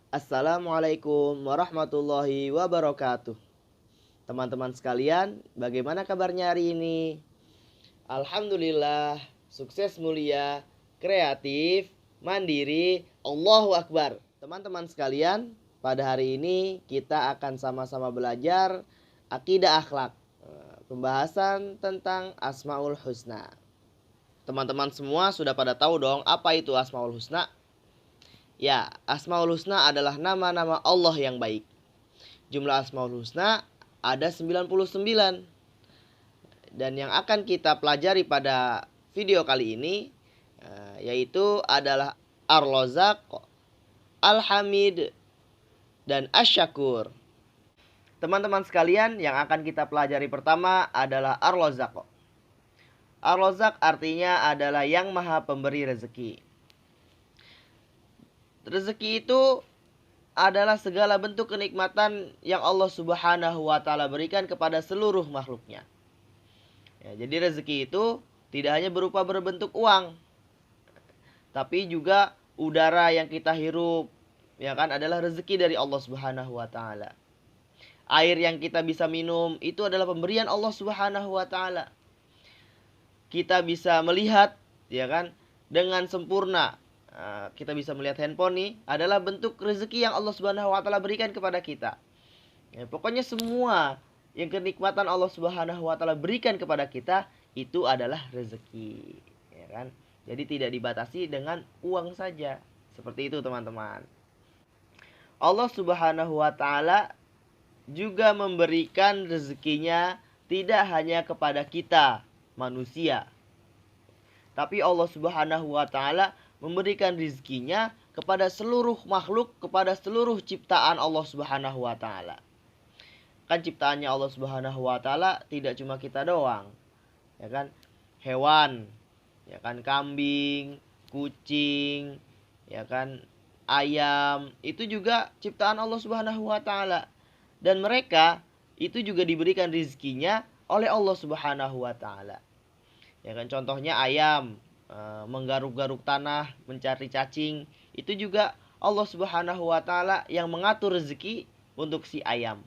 Assalamualaikum warahmatullahi wabarakatuh. Teman-teman sekalian, bagaimana kabarnya hari ini? Alhamdulillah, sukses mulia, kreatif, mandiri, Allahu Akbar. Teman-teman sekalian, pada hari ini kita akan sama-sama belajar akidah akhlak, pembahasan tentang Asmaul Husna. Teman-teman semua sudah pada tahu dong apa itu Asmaul Husna? Ya, Asmaul Husna adalah nama-nama Allah yang baik. Jumlah Asmaul Husna ada 99. Dan yang akan kita pelajari pada video kali ini yaitu adalah Ar-Razzaq, Al-Hamid, dan Asy-Syakur. Teman-teman sekalian, yang akan kita pelajari pertama adalah Ar-Razzaq. Ar-Razzaq artinya adalah yang maha pemberi rezeki. Rezeki itu adalah segala bentuk kenikmatan yang Allah Subhanahu wa taala berikan kepada seluruh makhluknya. Ya, jadi rezeki itu tidak hanya berupa berbentuk uang, tapi juga udara yang kita hirup, ya kan, adalah rezeki dari Allah Subhanahu wa taala. Air yang kita bisa minum itu adalah pemberian Allah Subhanahu wa taala. Kita bisa melihat, ya kan, dengan sempurna. Kita bisa melihat handphone nih adalah bentuk rezeki yang Allah Subhanahu wa taala berikan kepada kita. Ya, pokoknya semua yang kenikmatan Allah Subhanahu wa taala berikan kepada kita itu adalah rezeki, ya kan? Jadi tidak dibatasi dengan uang saja. Seperti itu, teman-teman. Allah Subhanahu wa taala juga memberikan rezekinya tidak hanya kepada kita manusia, tapi Allah Subhanahu wa taala memberikan rezekinya kepada seluruh makhluk, kepada seluruh ciptaan Allah Subhanahu wa taala. Kan ciptaannya Allah Subhanahu wa taala tidak cuma kita doang. Ya kan? Hewan, ya kan, kambing, kucing, ya kan, ayam, itu juga ciptaan Allah Subhanahu wa taala. Dan mereka itu juga diberikan rezekinya oleh Allah Subhanahu wa taala. Ya kan, contohnya ayam menggaruk-garuk tanah, mencari cacing, itu juga Allah Subhanahu wa taala yang mengatur rezeki untuk si ayam.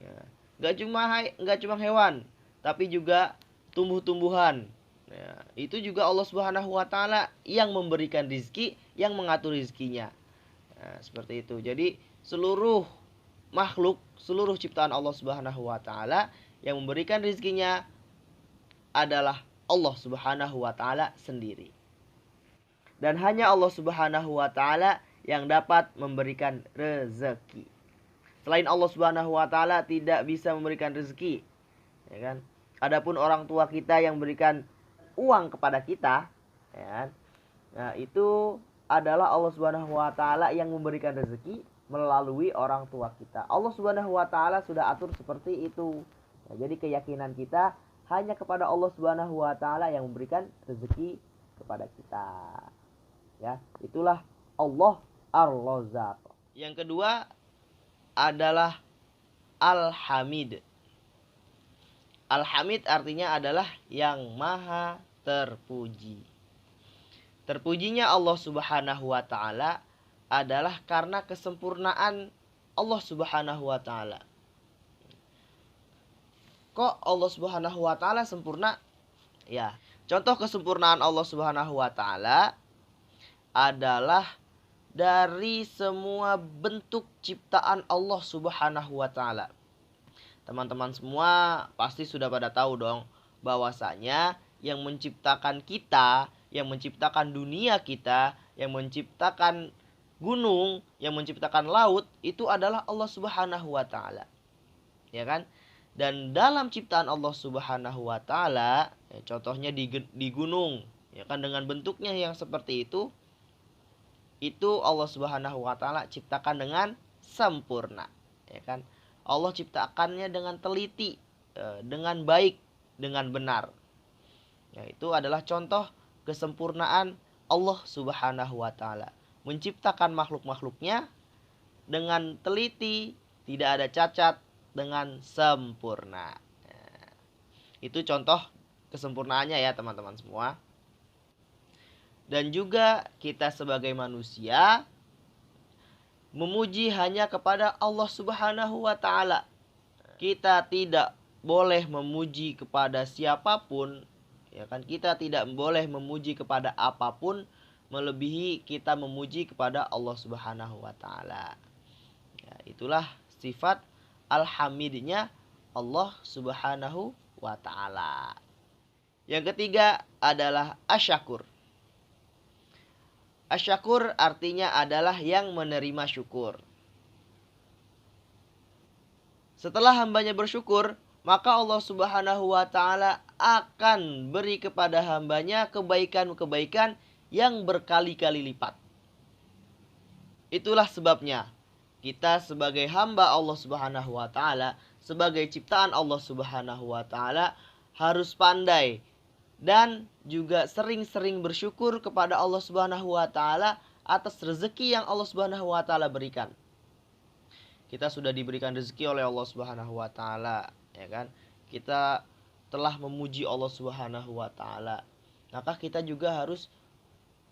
Ya. Nggak cuma hewan, tapi juga tumbuh-tumbuhan. Ya, itu juga Allah Subhanahu wa taala yang memberikan rezeki, yang mengatur rezekinya. Nah, seperti itu. Jadi seluruh makhluk, seluruh ciptaan Allah Subhanahu wa taala yang memberikan rezekinya adalah Allah Subhanahu wa taala sendiri. Dan hanya Allah Subhanahu wa taala yang dapat memberikan rezeki. Selain Allah Subhanahu wa taala tidak bisa memberikan rezeki, ya kan? Adapun orang tua kita yang memberikan uang kepada kita, ya kan? Nah, itu adalah Allah Subhanahu wa taala yang memberikan rezeki melalui orang tua kita. Allah Subhanahu wa taala sudah atur seperti itu. Nah, jadi keyakinan kita hanya kepada Allah Subhanahu wa taala yang memberikan rezeki kepada kita. Ya, itulah Allah Ar-Razzaq. Yang kedua adalah Al-Hamid. Al-Hamid artinya adalah yang maha terpuji. Terpujinya Allah Subhanahu wa taala adalah karena kesempurnaan Allah Subhanahu wa taala. Kok Allah Subhanahu wa taala sempurna? Ya, contoh kesempurnaan Allah Subhanahu wa taala adalah dari semua bentuk ciptaan Allah Subhanahu wa taala. Teman-teman semua pasti sudah pada tahu dong bahwasanya yang menciptakan kita, yang menciptakan dunia kita, yang menciptakan gunung, yang menciptakan laut itu adalah Allah Subhanahu wa taala. Ya kan? Dan dalam ciptaan Allah Subhanahu wa taala, ya, contohnya di gunung, ya kan, dengan bentuknya yang seperti itu Allah Subhanahu wa taala ciptakan dengan sempurna, ya kan? Allah ciptakannya dengan teliti, dengan baik, dengan benar. Ya, itu adalah contoh kesempurnaan Allah Subhanahu wa taala. Menciptakan makhluk-makhluknya dengan teliti, tidak ada cacat, dengan sempurna. Nah, itu contoh kesempurnaannya ya, teman-teman semua. Dan juga kita sebagai manusia memuji hanya kepada Allah Subhanahu wa taala. Kita tidak boleh memuji kepada siapapun, ya kan? Kita tidak boleh memuji kepada apapun melebihi kita memuji kepada Allah Subhanahu wa taala. Ya, itulah sifat alhamidnya Allah Subhanahu wa taala. Yang ketiga adalah asyakur. Asyakur artinya adalah yang menerima syukur. Setelah hambanya bersyukur, maka Allah Subhanahu wa taala akan beri kepada hambanya kebaikan-kebaikan yang berkali-kali lipat. Itulah sebabnya kita sebagai hamba Allah Subhanahu wa taala, sebagai ciptaan Allah Subhanahu wa taala harus pandai dan juga sering-sering bersyukur kepada Allah Subhanahu wa taala atas rezeki yang Allah Subhanahu wa taala berikan. Kita sudah diberikan rezeki oleh Allah Subhanahu wa taala, ya kan? Kita telah memuji Allah Subhanahu wa taala. Maka kita juga harus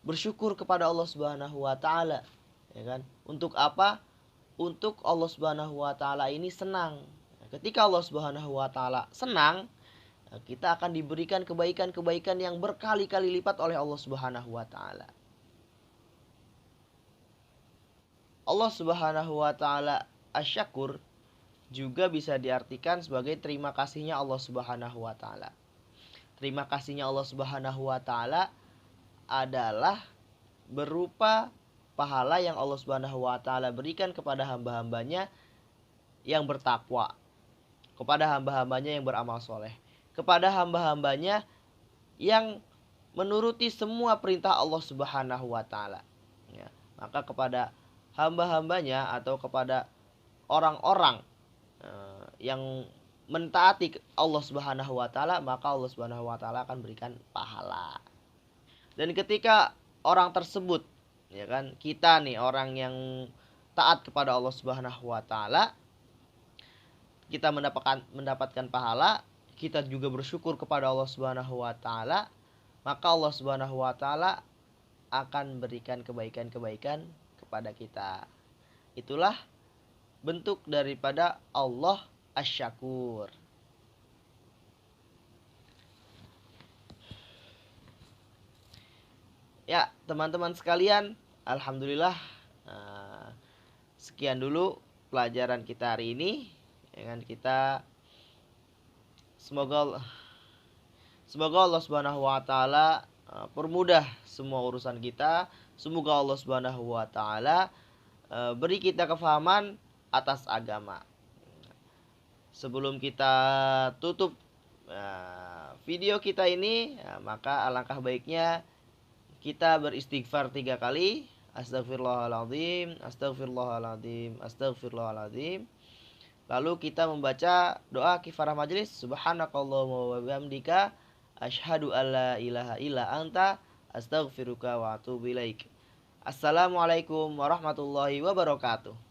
bersyukur kepada Allah Subhanahu wa taala, ya kan? Untuk apa? Untuk Allah Subhanahu wa taala ini senang. Ketika Allah Subhanahu wa taala senang, kita akan diberikan kebaikan-kebaikan yang berkali-kali lipat oleh Allah Subhanahu wa taala. Allah Subhanahu wa taala asyakur juga bisa diartikan sebagai terima kasihnya Allah Subhanahu wa taala. Terima kasihnya Allah Subhanahu wa taala adalah berupa pahala yang Allah Subhanahu wa taala berikan kepada hamba-hambanya yang bertakwa, kepada hamba-hambanya yang beramal soleh, kepada hamba-hambanya yang menuruti semua perintah Allah Subhanahu wa taala. Ya, maka kepada hamba-hambanya atau kepada orang-orang yang mentaati Allah Subhanahu wa taala, maka Allah Subhanahu wa taala akan berikan pahala. Dan ketika orang tersebut, ya kan, kita nih orang yang taat kepada Allah Subhanahu wa taala, kita mendapatkan pahala, kita juga bersyukur kepada Allah Subhanahu wa taala, maka Allah Subhanahu wa taala akan berikan kebaikan-kebaikan kepada kita. Itulah bentuk daripada Allah asyakur. Ya, teman-teman sekalian, alhamdulillah sekian dulu pelajaran kita hari ini. Ya kan, kita semoga Allah Subhanahu wa taala permudah semua urusan kita. Semoga Allah Subhanahu wa taala beri kita kefahaman atas agama. Sebelum kita tutup video kita ini, maka alangkah baiknya kita beristighfar 3 kali. Astagfirullahaladzim, astagfirullahaladzim, astagfirullahaladzim. Lalu kita membaca doa kifarah majelis. Subhanakallahumma wa bihamdika asyhadu alla ilaha illa anta astaghfiruka wa atubu ilaik. Assalamualaikum warahmatullahi wabarakatuh.